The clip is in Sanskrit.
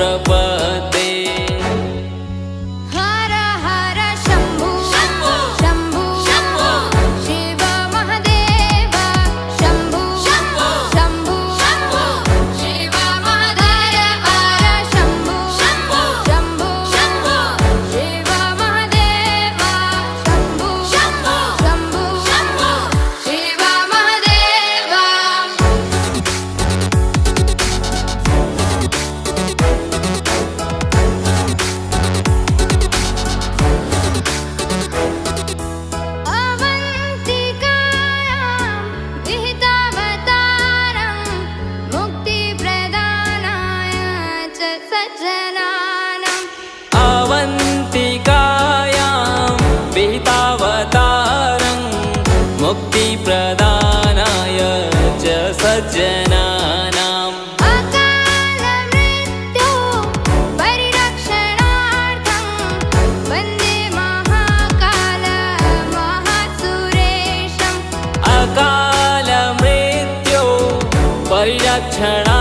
प्रपद्ये। हर हर शम्भो शम्भो शम्भो शम्भो शिव महादेव शम्भो शम्भो शम्भो शम्भो शिव महादेव हर शम्भो शम्भो शम्भो शम्भो शिव महादेव शम्भो शम्भो शम्भो शम्भो शिव महादेव। अवन्तिकायां विहितावतारं मुक्तिप्रदानाय च सज्जनानाम्। अवन्तिकायां विहितावतारं मुक्तिप्रदानाय च सज्जनानाम्। अकालमृत्यो परिरक्षणार्थं वन्दे महाकाल महासुरेशम्। अकालमृत्यो परिरक्षणार्थं